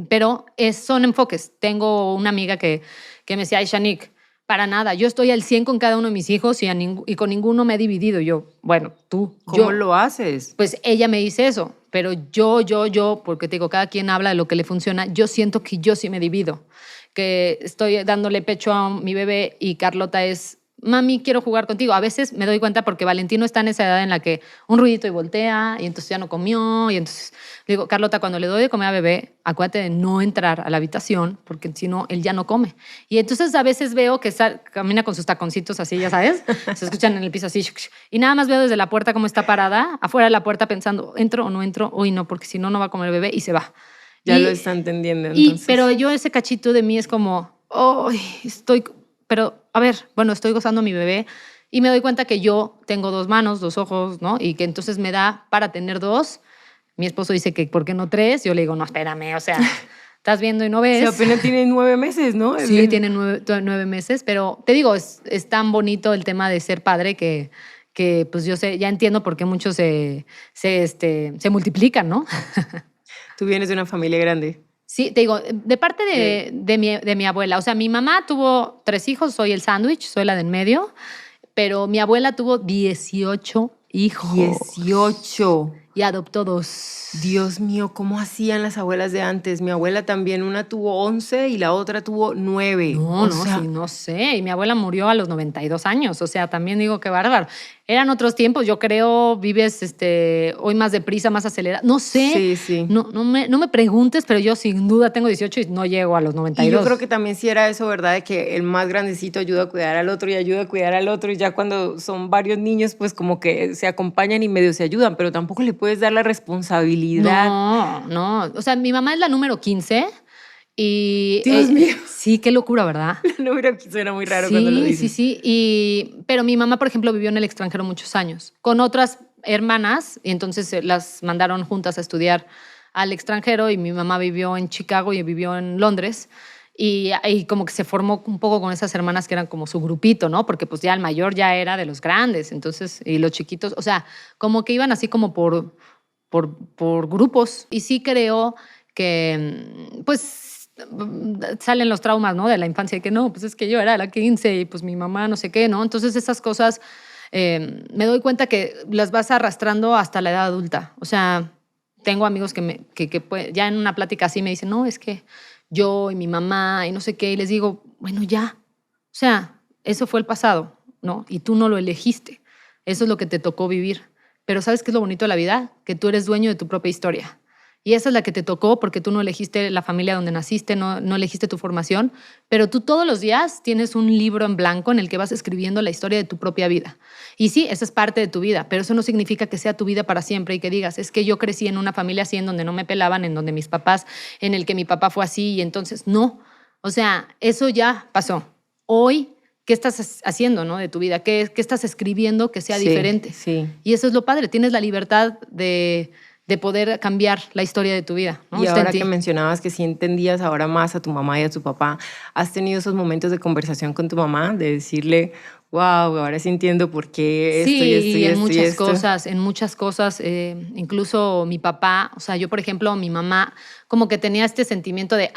pero son enfoques. Tengo una amiga que me decía, ay, Shanique, para nada, yo estoy al 100 con cada uno de mis hijos y con ninguno me he dividido. Yo, bueno, tú. ¿Cómo lo haces? Pues ella me dice eso, pero yo, porque te digo, cada quien habla de lo que le funciona, yo siento que yo sí me divido, que estoy dándole pecho a mi bebé y Carlota es, mami, quiero jugar contigo. A veces me doy cuenta porque Valentino está en esa edad en la que un ruidito y voltea y entonces ya no comió y entonces le digo, Carlota, cuando le doy de comer a bebé, acuérdate de no entrar a la habitación porque si no, él ya no come. Y entonces a veces veo que camina con sus taconcitos así, ya sabes, se escuchan en el piso así y nada más veo desde la puerta cómo está parada, afuera de la puerta pensando, ¿entro o no entro? Hoy no, porque si no, no va a comer el bebé y se va. Ya lo está entendiendo entonces. Pero yo ese cachito de mí es como, pero a ver, bueno, estoy gozando a mi bebé y me doy cuenta que yo tengo 2 manos, 2 ojos, ¿no? Y que entonces me da para tener 2. Mi esposo dice que ¿por qué no 3? Yo le digo, no, espérame, o sea, estás viendo y no ves. O sea, apenas tiene 9 meses, ¿no? Sí, tiene 9 meses, pero te digo, es tan bonito el tema de ser padre que pues yo sé, ya entiendo por qué muchos se multiplican, ¿no? Tú vienes de una familia grande. Sí, te digo, de parte de mi abuela. O sea, mi mamá tuvo 3 hijos, soy el sándwich, soy la de en medio, pero mi abuela tuvo 18 hijos. 18. Y adoptó 2. Dios mío, ¿cómo hacían las abuelas de antes? Mi abuela también, una tuvo 11 y la otra tuvo 9. No sé. Y mi abuela murió a los 92 años. O sea, también digo, qué bárbaro. Eran otros tiempos. Yo creo, vives hoy más deprisa, más acelerada. No sé. Sí, sí. No me preguntes, pero yo sin duda tengo 18 y no llego a los 92. Y yo creo que también sí era eso, ¿verdad? De que el más grandecito ayuda a cuidar al otro y ayuda a cuidar al otro. Y ya cuando son varios niños, pues como que se acompañan y medio se ayudan, pero tampoco le puedes dar la responsabilidad. No. O sea, mi mamá es la número 15 y... Dios mío. Sí, qué locura, ¿verdad? La número 15 era muy raro cuando lo dices. Sí. Pero mi mamá, por ejemplo, vivió en el extranjero muchos años con otras hermanas y entonces las mandaron juntas a estudiar al extranjero y mi mamá vivió en Chicago y vivió en Londres. Y como que se formó un poco con esas hermanas que eran como su grupito, ¿no? Porque pues ya el mayor ya era de los grandes, entonces, y los chiquitos, o sea, como que iban así como por grupos. Y sí creo que, pues, salen los traumas, ¿no? De la infancia, y que no, pues es que yo era la 15 y pues mi mamá no sé qué, ¿no? Entonces esas cosas me doy cuenta que las vas arrastrando hasta la edad adulta. O sea, tengo amigos que ya en una plática así me dicen, no, es que yo y mi mamá y no sé qué, y les digo, bueno, ya. O sea, eso fue el pasado, ¿no? Y tú no lo elegiste. Eso es lo que te tocó vivir. Pero ¿sabes qué es lo bonito de la vida? Que tú eres dueño de tu propia historia. Y esa es la que te tocó porque tú no elegiste la familia donde naciste, no elegiste tu formación, pero tú todos los días tienes un libro en blanco en el que vas escribiendo la historia de tu propia vida. Y sí, esa es parte de tu vida, pero eso no significa que sea tu vida para siempre y que digas, es que yo crecí en una familia así, en donde no me pelaban, en donde mis papás, en el que mi papá fue así, y entonces no. O sea, eso ya pasó. Hoy, ¿qué estás haciendo, no, de tu vida? ¿Qué estás escribiendo que sea diferente? Sí. Y eso es lo padre, tienes la libertad de poder cambiar la historia de tu vida, ¿no? Y ahora que mencionabas que sí entendías ahora más a tu mamá y a tu papá, ¿has tenido esos momentos de conversación con tu mamá? De decirle, wow, ahora sí entiendo por qué esto y esto y esto y esto. En muchas cosas, incluso mi papá, o sea, yo, por ejemplo, mi mamá, como que tenía este sentimiento de,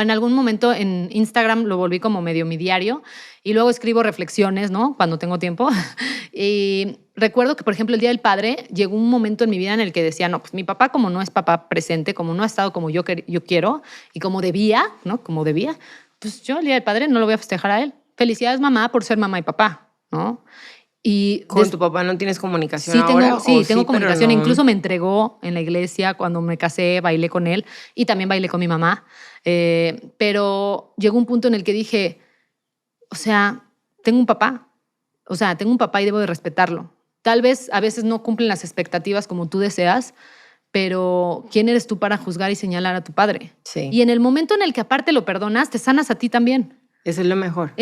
en algún momento en Instagram lo volví como medio mi diario y luego escribo reflexiones, ¿no? Cuando tengo tiempo. Y recuerdo que, por ejemplo, el Día del Padre llegó un momento en mi vida en el que decía, no, pues mi papá como no es papá presente, como no ha estado como yo quiero y como debía, ¿no? Como debía, pues yo el Día del Padre no lo voy a festejar a él. Felicidades, mamá, por ser mamá y papá, ¿no? Y ¿Con tu papá no tienes comunicación ahora? Sí, tengo comunicación. No. Incluso me entregó en la iglesia cuando me casé, bailé con él y también bailé con mi mamá. Pero llegó un punto en el que dije, o sea, tengo un papá. O sea, tengo un papá y debo de respetarlo. Tal vez a veces no cumplen las expectativas como tú deseas, pero ¿quién eres tú para juzgar y señalar a tu padre? Sí. Y en el momento en el que aparte lo perdonas, te sanas a ti también. Eso es lo mejor.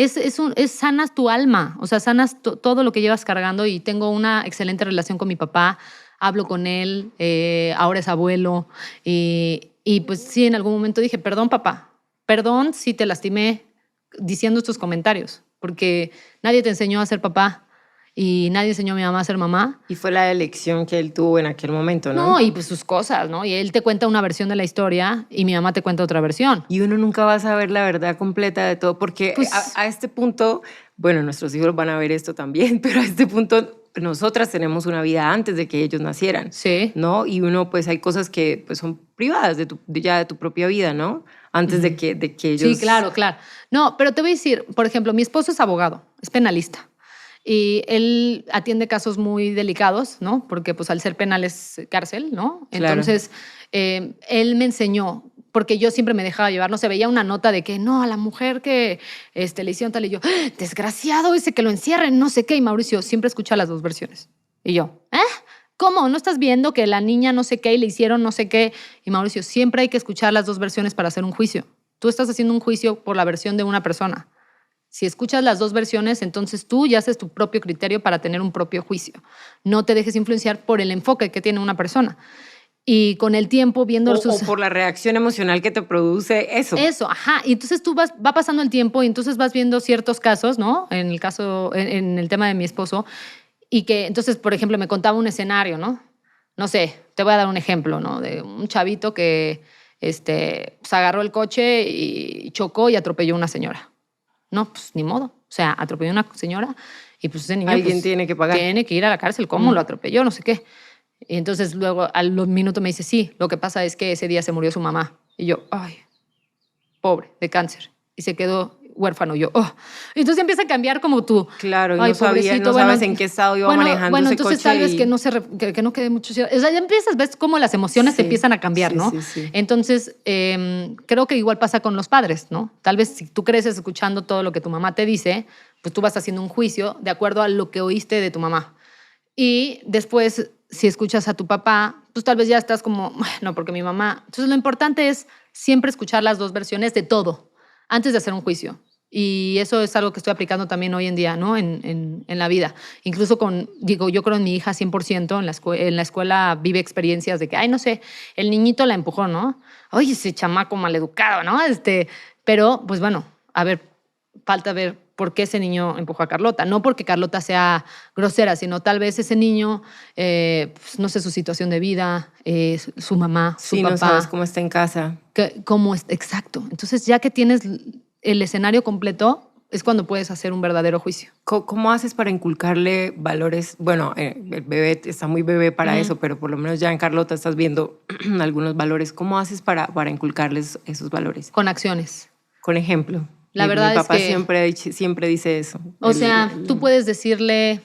Sanas tu alma, o sea, sanas todo lo que llevas cargando y tengo una excelente relación con mi papá, hablo con él, ahora es abuelo y pues sí, en algún momento dije, perdón papá, perdón si te lastimé diciendo estos comentarios, porque nadie te enseñó a ser papá y nadie enseñó a mi mamá a ser mamá. Y fue la elección que él tuvo en aquel momento, ¿no? No, y pues sus cosas, ¿no? Y él te cuenta una versión de la historia y mi mamá te cuenta otra versión. Y uno nunca va a saber la verdad completa de todo, porque pues, a este punto, bueno, nuestros hijos van a ver esto también, pero a este punto nosotras tenemos una vida antes de que ellos nacieran, sí, ¿no? Y uno, pues hay cosas que pues, son privadas ya de tu propia vida, ¿no? Antes de que ellos... Sí, claro. No, pero te voy a decir, por ejemplo, mi esposo es abogado, es penalista. Y él atiende casos muy delicados, ¿no? Porque pues al ser penal es cárcel, ¿no? Claro. Entonces, él me enseñó, porque yo siempre me dejaba llevar, no sé, veía una nota de que no, a la mujer que le hicieron tal y yo, desgraciado ese que lo encierren, no sé qué. Y Mauricio siempre escucha las dos versiones. Y yo, ¿cómo? ¿No estás viendo que la niña no sé qué y le hicieron no sé qué? Y Mauricio, siempre hay que escuchar las dos versiones para hacer un juicio. Tú estás haciendo un juicio por la versión de una persona. Si escuchas las dos versiones, entonces tú ya haces tu propio criterio para tener un propio juicio. No te dejes influenciar por el enfoque que tiene una persona. Y con el tiempo, viendo o por la reacción emocional que te produce eso. Eso, ajá. Y entonces va pasando el tiempo y entonces vas viendo ciertos casos, ¿no? En el tema de mi esposo. Y que entonces, por ejemplo, me contaba un escenario, ¿no? No sé, te voy a dar un ejemplo, ¿no? De un chavito que pues agarró el coche y chocó y atropelló a una señora. No, pues ni modo. O sea, atropelló a una señora y pues ese niño... Alguien tiene que pagar. Tiene que ir a la cárcel. ¿Cómo lo atropelló? No sé qué. Y entonces luego a los minutos me dice, sí, lo que pasa es que ese día se murió su mamá. Y yo, ay, pobre, de cáncer. Y se quedó huérfano. Yo, oh. Y entonces empieza a cambiar como tú. Claro, y no sabes en qué estado iba manejando ese entonces coche. Tal vez que no quede mucho... O sea, ya empiezas, ves cómo las emociones te empiezan a cambiar, ¿no? Sí. Entonces, creo que igual pasa con los padres, ¿no? Tal vez si tú creces escuchando todo lo que tu mamá te dice, pues tú vas haciendo un juicio de acuerdo a lo que oíste de tu mamá. Y después, si escuchas a tu papá, pues tal vez ya estás como, no, porque mi mamá... Entonces, lo importante es siempre escuchar las dos versiones de todo antes de hacer un juicio. Y eso es algo que estoy aplicando también hoy en día, ¿no? En la vida. Incluso yo creo en mi hija 100%, en la escuela vive experiencias de que, ay, no sé, el niñito la empujó, ¿no? Oye, ese chamaco maleducado, ¿no? Pero, pues bueno, a ver, falta ver por qué ese niño empujó a Carlota. No porque Carlota sea grosera, sino tal vez ese niño, pues, no sé, su situación de vida, su mamá, su papá. Sí, no sabes cómo está en casa. Exacto. Entonces, ya que tienes el escenario completo, es cuando puedes hacer un verdadero juicio. ¿Cómo haces para inculcarle valores? Bueno, el bebé está muy bebé para eso, pero por lo menos ya en Carlota estás viendo algunos valores. ¿Cómo haces para inculcarles esos valores? Con acciones. Con ejemplo. La verdad mi papá es que siempre dice eso. O sea, tú puedes decirle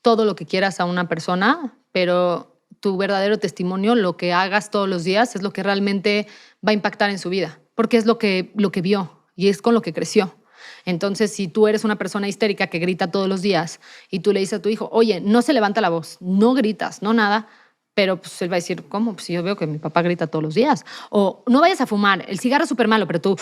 todo lo que quieras a una persona, pero tu verdadero testimonio, lo que hagas todos los días, es lo que realmente va a impactar en su vida, porque es lo que vio y es con lo que creció. Entonces, si tú eres una persona histérica que grita todos los días y tú le dices a tu hijo, oye, no se levanta la voz, no gritas, no nada, pero pues él va a decir, ¿cómo? Pues yo veo que mi papá grita todos los días. O no vayas a fumar, el cigarro es súper malo, pero tú,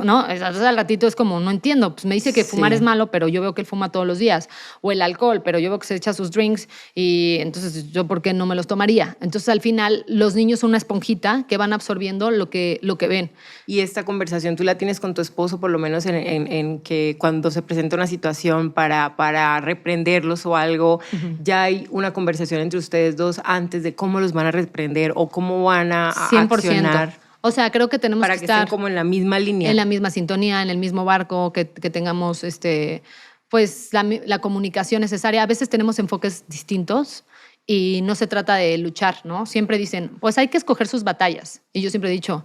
¿no? Entonces al ratito es como, no entiendo, pues me dice que fumar es malo, pero yo veo que él fuma todos los días. O el alcohol, pero yo veo que se echa sus drinks y entonces yo, ¿por qué no me los tomaría? Entonces al final los niños son una esponjita que van absorbiendo lo que ven. Y esta conversación tú la tienes con tu esposo, por lo menos en que cuando se presenta una situación para reprenderlos o algo, ya hay una conversación entre ustedes dos antes de cómo los van a reprender o cómo van a 100%. Accionar. O sea, creo que tenemos para que estar estén como en la misma línea. En la misma sintonía, en el mismo barco, que tengamos pues la comunicación necesaria. A veces tenemos enfoques distintos y no se trata de luchar, ¿no? Siempre dicen, pues hay que escoger sus batallas. Y yo siempre he dicho,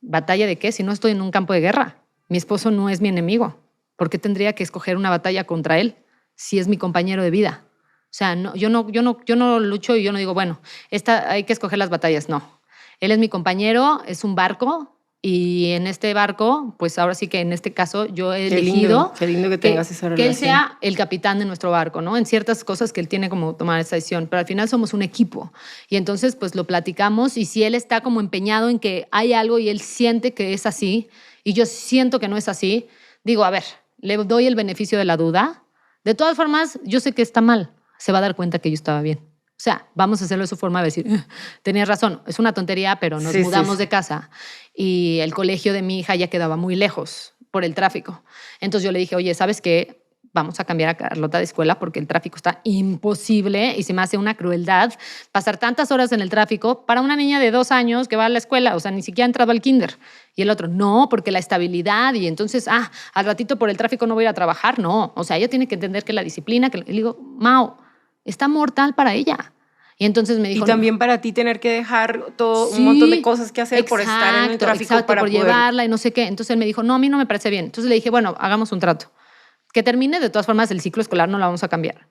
¿batalla de qué? Si no estoy en un campo de guerra. Mi esposo no es mi enemigo. ¿Por qué tendría que escoger una batalla contra él si es mi compañero de vida? O sea, no, yo no lucho y yo no digo, bueno, hay que escoger las batallas. No. Él es mi compañero, es un barco y en este barco, pues ahora sí que en este caso yo he elegido qué lindo que tengas esa relación. Que él sea el capitán de nuestro barco, ¿no? En ciertas cosas que él tiene como tomar esa decisión, pero al final somos un equipo y entonces pues lo platicamos y si él está como empeñado en que hay algo y él siente que es así y yo siento que no es así, digo, a ver, le doy el beneficio de la duda. De todas formas, yo sé que está mal. Se va a dar cuenta que yo estaba bien. O sea, vamos a hacerlo de su forma de decir, tenías razón, es una tontería, pero nos mudamos de casa y el colegio de mi hija ya quedaba muy lejos por el tráfico. Entonces yo le dije, oye, ¿sabes qué? Vamos a cambiar a Carlota de escuela porque el tráfico está imposible y se me hace una crueldad pasar tantas horas en el tráfico para una niña de 2 años que va a la escuela, o sea, ni siquiera ha entrado al kinder. Y el otro, no, porque la estabilidad y entonces, al ratito por el tráfico no voy a ir a trabajar. No, o sea, ella tiene que entender que la disciplina, y le digo, Mao, está mortal para ella. Y entonces me dijo... Y también para ti tener que dejar un montón de cosas que hacer por estar en el tráfico. Para por poder... llevarla y no sé qué. Entonces él me dijo, no, a mí no me parece bien. Entonces le dije, bueno, hagamos un trato. Que termine, de todas formas, el ciclo escolar no la vamos a cambiar.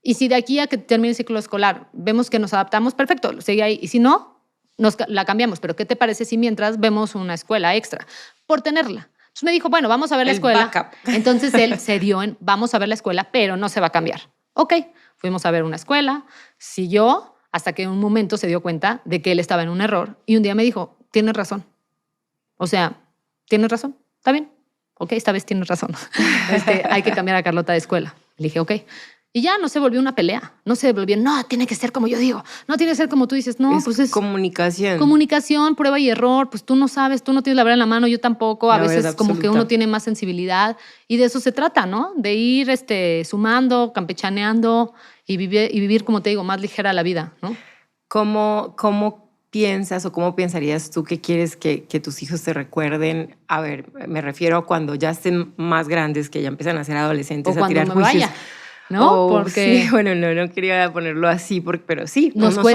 Y si de aquí a que termine el ciclo escolar vemos que nos adaptamos, perfecto, sigue ahí. Y si no, la cambiamos. Pero ¿qué te parece si mientras vemos una escuela extra? Por tenerla. Entonces me dijo, bueno, vamos a ver la escuela. Backup. Entonces él se dio en, vamos a ver la escuela, pero no se va a cambiar. Ok. Fuimos a ver una escuela, siguió, hasta que en un momento se dio cuenta de que él estaba en un error y un día me dijo, tienes razón. O sea, tienes razón, está bien. Ok, esta vez tienes razón. Hay que cambiar a Carlota de escuela. Le dije, ok. Y ya no se volvió una pelea. No se volvió, no, tiene que ser como yo digo. No tiene que ser como tú dices. No, pues es comunicación. Comunicación, prueba y error. Pues tú no sabes, tú no tienes la verdad en la mano, yo tampoco. A veces como que uno tiene más sensibilidad. Y de eso se trata, ¿no? De ir sumando, campechaneando y vivir, como te digo, más ligera la vida, ¿no? ¿Cómo piensas o cómo pensarías tú que quieres que tus hijos te recuerden? A ver, me refiero a cuando ya estén más grandes, que ya empiezan a ser adolescentes, o a tirar cuando me juicios. Vaya. ¿No? Porque sí, bueno, no quería ponerlo así, pero sí, no somos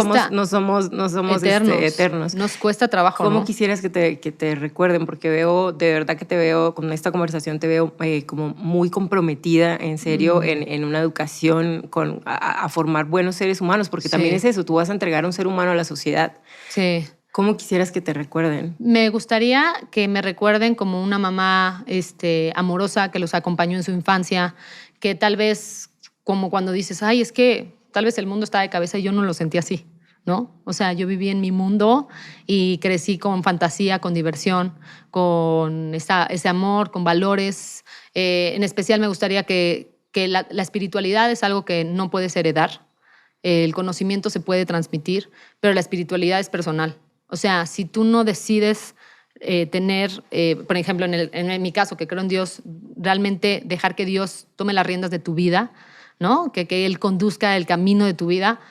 eternos. Nos cuesta trabajo, ¿Cómo ¿no? quisieras que te recuerden? Porque de verdad que te veo, con esta conversación te veo como muy comprometida, en serio, en una educación, a formar buenos seres humanos, porque también es eso, tú vas a entregar un ser humano a la sociedad. Sí. ¿Cómo quisieras que te recuerden? Me gustaría que me recuerden como una mamá amorosa que los acompañó en su infancia, que tal vez... como cuando dices, ay, es que tal vez el mundo está de cabeza y yo no lo sentí así, ¿no? O sea, yo viví en mi mundo y crecí con fantasía, con diversión, con ese amor, con valores. En especial me gustaría que la espiritualidad es algo que no puedes heredar. El conocimiento se puede transmitir, pero la espiritualidad es personal. O sea, si tú no decides tener, por ejemplo, en mi caso, que creo en Dios, realmente dejar que Dios tome las riendas de tu vida, ¿no? Que Él conduzca el camino de tu vida,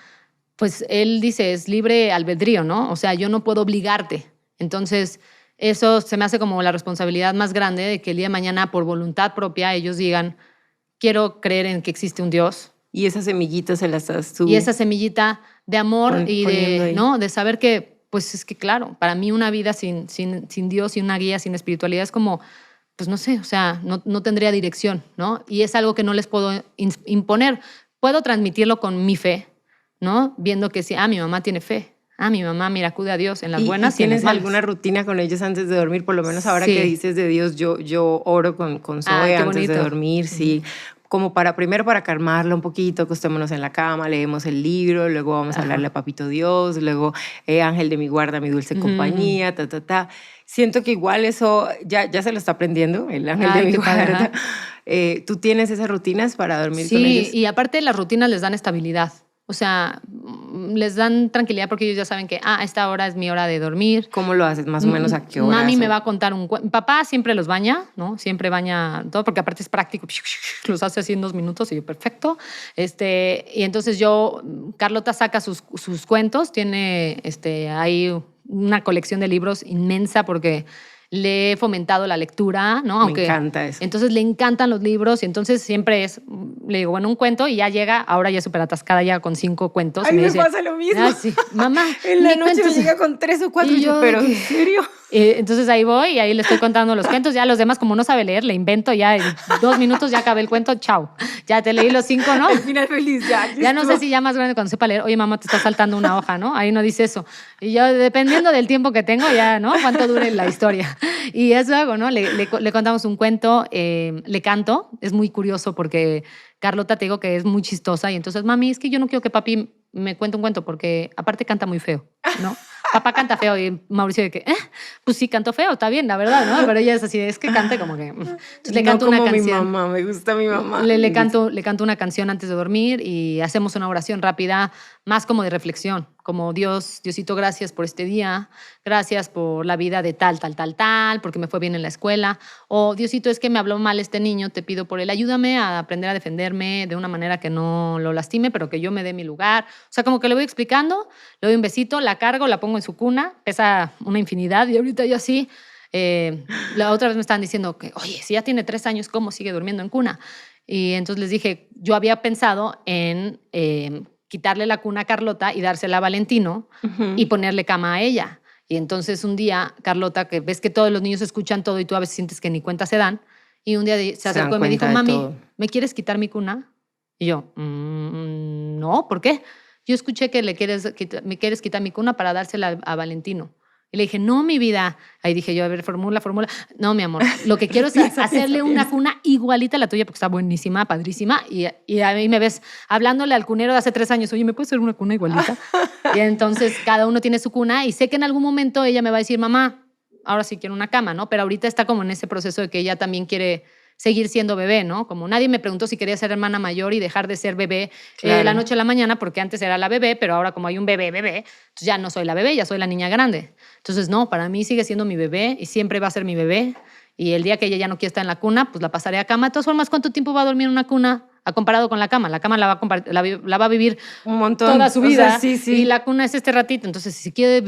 pues Él dice, es libre albedrío, ¿no? O sea, yo no puedo obligarte. Entonces, eso se me hace como la responsabilidad más grande de que el día de mañana, por voluntad propia, ellos digan, quiero creer en que existe un Dios. Y esa semillita se la estás tú. Y esa semillita de amor y de saber que, pues es que claro, para mí una vida sin Dios y una guía sin espiritualidad es como, pues no sé, o sea, no tendría dirección, ¿no? Y es algo que no les puedo imponer. Puedo transmitirlo con mi fe, ¿no? Viendo que sí, mi mamá tiene fe. Mi mamá, mira, acude a Dios en las buenas y en las malas. ¿Tienes alguna rutina con ellos antes de dormir? Por lo menos ahora que dices de Dios, yo oro con Zoe antes de dormir, sí. Como primero para calmarla un poquito, acostémonos en la cama, leemos el libro, luego vamos a hablarle a Papito Dios, luego Ángel de mi guarda, mi dulce compañía, Siento que igual eso ya se lo está aprendiendo, el Ángel de mi guarda. ¿Tú tienes esas rutinas para dormir con ellos? Sí, y aparte las rutinas les dan estabilidad. O sea, les dan tranquilidad porque ellos ya saben que esta hora es mi hora de dormir. ¿Cómo lo haces? ¿Más o menos a qué hora? Mami me va a contar un cuento. Papá siempre los baña, ¿no? Siempre baña todo porque aparte es práctico. Los hace así en 2 minutos y yo, perfecto. Y entonces Carlota saca sus cuentos. Tiene ahí una colección de libros inmensa porque le he fomentado la lectura, ¿no? Me encanta eso. Entonces le encantan los libros y entonces siempre le digo, bueno, un cuento y ya llega, ahora ya súper atascada, ya con 5 cuentos. A mí me pasa lo mismo. Sí, mamá. En la noche me llega con 3 o 4 y yo, pero ¿en serio? Entonces ahí voy y ahí le estoy contando los cuentos. Ya los demás, como no sabe leer, le invento ya en 2 minutos, ya acabé el cuento, chao. Ya te leí los 5, ¿no? Al final feliz, ya no sé si ya más grande cuando sepa leer, oye, mamá, te está saltando una hoja, ¿no? Ahí no dice eso. Y yo, dependiendo del tiempo que tengo, ya, ¿no? Cuánto dure la historia. Y eso hago, ¿no? Le contamos un cuento, le canto. Es muy curioso porque Carlota, te digo que es muy chistosa. Y entonces, mami, es que yo no quiero que papi me cuente un cuento porque aparte canta muy feo, ¿no? Papá canta feo y Mauricio de que, pues sí, canto feo, está bien, la verdad, ¿no? Pero ella es así, es que canta como que... Entonces le canto una canción. Mi mamá, me gusta mi mamá. Le canto una canción antes de dormir y hacemos una oración rápida, más como de reflexión, como Diosito, gracias por este día, gracias por la vida de tal, porque me fue bien en la escuela, o Diosito, es que me habló mal este niño, te pido por él, ayúdame a aprender a defenderme de una manera que no lo lastime, pero que yo me dé mi lugar. O sea, como que le voy explicando, le doy un besito, la cargo, la pongo en su cuna, pesa una infinidad y ahorita yo así... la otra vez me estaban diciendo que, oye, si ya tiene 3 años, ¿cómo sigue durmiendo en cuna? Y entonces les dije, yo había pensado en quitarle la cuna a Carlota y dársela a Valentino y ponerle cama a ella. Y entonces un día, Carlota, que ves que todos los niños escuchan todo y tú a veces sientes que ni cuenta se dan, y un día se acercó y me dijo, mami, ¿me quieres quitar mi cuna? Y yo, no, ¿por qué? Yo escuché que me quieres quitar mi cuna para dársela a Valentino. Y le dije, no, mi vida. Ahí dije yo, a ver, formula. No, mi amor, lo que quiero es hacerle una cuna igualita a la tuya porque está buenísima, padrísima. Y a mí me ves hablándole al cunero de hace 3 años, oye, ¿me puedes hacer una cuna igualita? Y entonces cada uno tiene su cuna y sé que en algún momento ella me va a decir, mamá, ahora sí quiero una cama, ¿no? Pero ahorita está como en ese proceso de que ella también quiere seguir siendo bebé, ¿no? Como nadie me preguntó si quería ser hermana mayor y dejar de ser bebé la noche a la mañana, porque antes era la bebé, pero ahora como hay un bebé, entonces ya no soy la bebé, ya soy la niña grande. Entonces, no, para mí sigue siendo mi bebé y siempre va a ser mi bebé. Y el día que ella ya no quiera estar en la cuna, pues la pasaré a cama. De todas formas, ¿cuánto tiempo va a dormir en una cuna comparado con la cama? La cama la va a vivir un montón, toda su vida. O sea, sí. Y la cuna es este ratito. Entonces, si quiere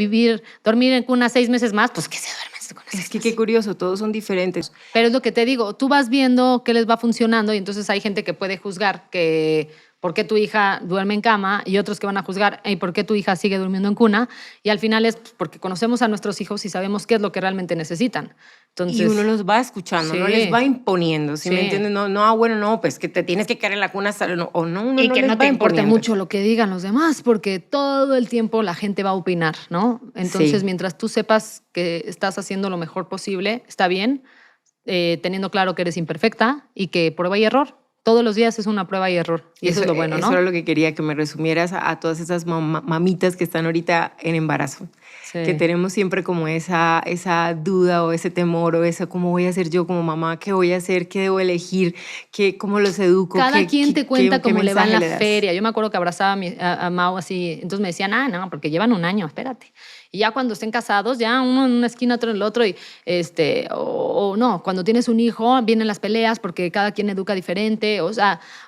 dormir en cuna 6 meses más, pues que se duerme. Es que qué curioso, todos son diferentes. Pero es lo que te digo, tú vas viendo qué les va funcionando y entonces hay gente que puede juzgar que por qué tu hija duerme en cama y otros que van a juzgar por qué tu hija sigue durmiendo en cuna y al final es porque conocemos a nuestros hijos y sabemos qué es lo que realmente necesitan. Entonces, y uno los va escuchando, no les va imponiendo, ¿sí me entiendes? No, pues que te tienes que quedar en la cuna hasta... Y que no te importe mucho lo que digan los demás, porque todo el tiempo la gente va a opinar, ¿no? Entonces, mientras tú sepas que estás haciendo lo mejor posible, está bien, teniendo claro que eres imperfecta y que prueba y error. Todos los días es una prueba y error. Y eso es lo bueno, ¿no? Eso era lo que quería que me resumieras a todas esas mamitas que están ahorita en embarazo. Sí. Que tenemos siempre como esa duda o ese temor o eso, ¿cómo voy a hacer yo como mamá? ¿Qué voy a hacer? ¿Qué debo elegir? ¿Cómo los educo? Cada quien te cuenta cómo le va en la feria. Yo me acuerdo que abrazaba a Mau así. Entonces me decían, no, porque llevan 1 año, espérate. Y ya cuando estén casados, ya uno en una esquina, otro en el otro. Y o no, cuando tienes un hijo, vienen las peleas porque cada quien educa diferente.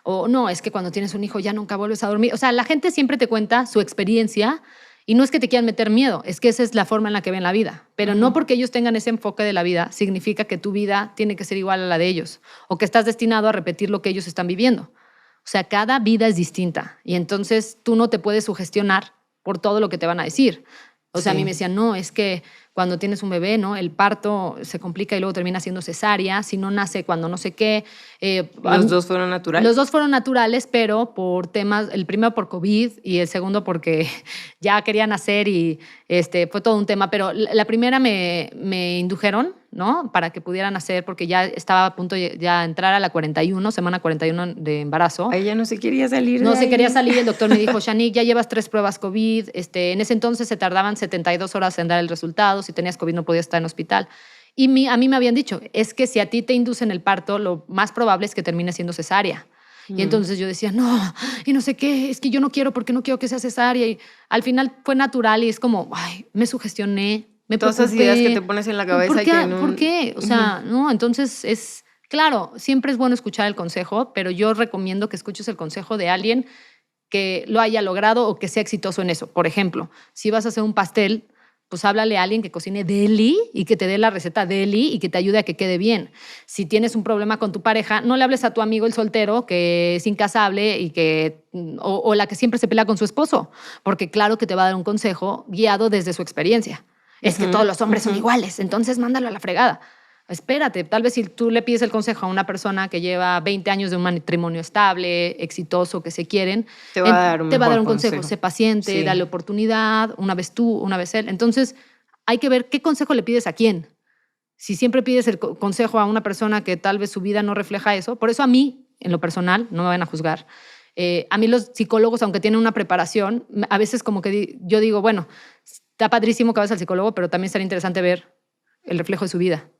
O no, es que cuando tienes un hijo ya nunca vuelves a dormir. O sea, la gente siempre te cuenta su experiencia Y no es que te quieran meter miedo, es que esa es la forma en la que ven la vida. Pero no porque ellos tengan ese enfoque de la vida, significa que tu vida tiene que ser igual a la de ellos o que estás destinado a repetir lo que ellos están viviendo. O sea, cada vida es distinta y entonces tú no te puedes sugestionar por todo lo que te van a decir. O sea, a mí me decían, no, es que cuando tienes un bebé, ¿no? El parto se complica y luego termina siendo cesárea, si no nace cuando no sé qué. ¿Los dos fueron naturales? Los dos fueron naturales, pero por temas, el primero por COVID y el segundo porque ya quería nacer y fue todo un tema. Pero la primera me indujeron, ¿no? Para que pudiera nacer porque ya estaba a punto de ya entrar a la 41, semana 41 de embarazo. Ella no se quería salir No de se ahí. quería salir. El doctor me dijo, Shanique, ya llevas 3 pruebas COVID. En ese entonces se tardaban 72 horas en dar el resultado. Si tenías COVID no podías estar en hospital. Y a mí me habían dicho, es que si a ti te inducen el parto, lo más probable es que termine siendo cesárea. Y entonces yo decía, no, y no sé qué, es que yo no quiero porque no quiero que sea cesárea. Y al final fue natural y es como, ay, me sugestioné, me todas preocupé. esas ideas que te pones en la cabeza. ¿Por qué? O sea, no, entonces es... Claro, siempre es bueno escuchar el consejo, pero yo recomiendo que escuches el consejo de alguien que lo haya logrado o que sea exitoso en eso. Por ejemplo, si vas a hacer un pastel, pues háblale a alguien que cocine deli y que te dé la receta deli y que te ayude a que quede bien. Si tienes un problema con tu pareja, no le hables a tu amigo el soltero que es incasable y o la que siempre se pelea con su esposo, porque claro que te va a dar un consejo guiado desde su experiencia. Es que todos los hombres son iguales, entonces mándalo a la fregada. Espérate, tal vez si tú le pides el consejo a una persona que lleva 20 años de un matrimonio estable, exitoso, que se quieren, te va a dar un consejo. Sé paciente, sí. Dale oportunidad, una vez tú, una vez él. Entonces, hay que ver qué consejo le pides a quién. Si siempre pides el consejo a una persona que tal vez su vida no refleja eso, por eso a mí, en lo personal, no me van a juzgar, a mí los psicólogos, aunque tienen una preparación, a veces como que yo digo, bueno, está padrísimo que vayas al psicólogo, pero también sería interesante ver el reflejo de su vida.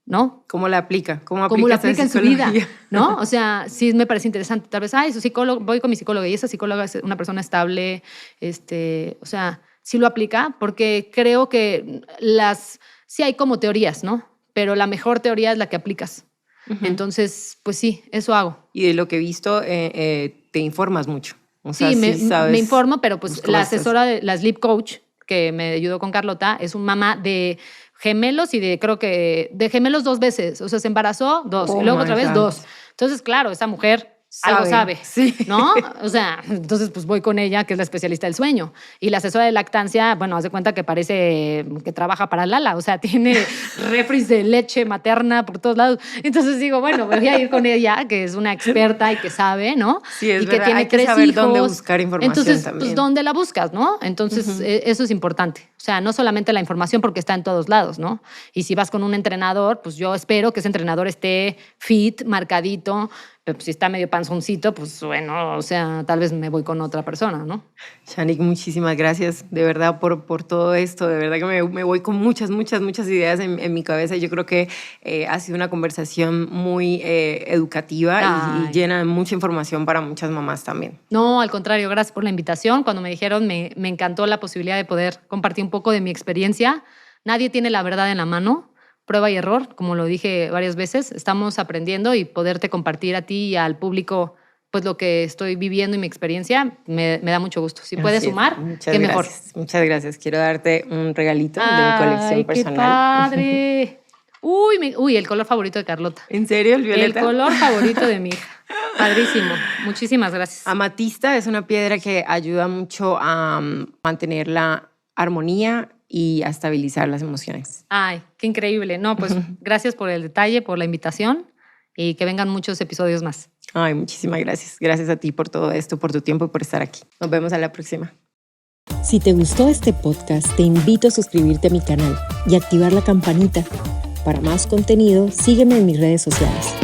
¿No? ¿Cómo la aplica? ¿Cómo la aplica en su vida? ¿No? O sea, sí me parece interesante. Tal vez, su psicólogo, voy con mi psicóloga y esa psicóloga es una persona estable. O sea, sí lo aplica porque creo que sí hay como teorías, ¿no? Pero la mejor teoría es la que aplicas. Entonces, pues sí, eso hago. Y de lo que he visto, te informas mucho. O sea, sí, sabes, me informo, pero pues la asesora, la sleep coach que me ayudó con Carlota, es un mamá de gemelos y creo que de gemelos 2 veces. O sea, se embarazó 2 y luego otra vez 2. Entonces, claro, esa mujer algo sabe, sí. ¿no? O sea, entonces pues voy con ella, que es la especialista del sueño. Y la asesora de lactancia, bueno, haz de cuenta que parece que trabaja para Lala. O sea, tiene refris de leche materna por todos lados. Entonces digo, bueno, voy a ir con ella, que es una experta y que sabe, ¿no? Sí, es y verdad. que tiene hay que 3 saber hijos. Dónde buscar información. Entonces, también. pues, ¿dónde la buscas, no? Entonces, eso es importante. O sea, no solamente la información porque está en todos lados, ¿no? Y si vas con un entrenador, pues yo espero que ese entrenador esté fit, marcadito, pero pues, si está medio panzoncito, pues bueno, o sea, tal vez me voy con otra persona, ¿no? Shanique, muchísimas gracias de verdad por todo esto. De verdad que me voy con muchas ideas en mi cabeza. Yo creo que ha sido una conversación muy educativa y llena de mucha información para muchas mamás también. No, al contrario, gracias por la invitación. Cuando me dijeron, me encantó la posibilidad de poder compartir un poco de mi experiencia. Nadie tiene la verdad en la mano. Prueba y error, como lo dije varias veces, estamos aprendiendo y poderte compartir a ti y al público pues lo que estoy viviendo y mi experiencia me da mucho gusto. Si puedes sumar, qué mejor. Muchas gracias. Quiero darte un regalito de mi colección personal. ¡Qué padre! Uy, el color favorito de Carlota. ¿En serio, el violeta? El color favorito de mi hija. Padrísimo. Muchísimas gracias. Amatista es una piedra que ayuda mucho a mantener la armonía y a estabilizar las emociones. Ay, qué increíble. No, pues gracias por el detalle, por la invitación y que vengan muchos episodios más. Ay, muchísimas gracias. Gracias a ti por todo esto, por tu tiempo y por estar aquí. Nos vemos a la próxima. Si te gustó este podcast, te invito a suscribirte a mi canal y activar la campanita. Para más contenido, sígueme en mis redes sociales.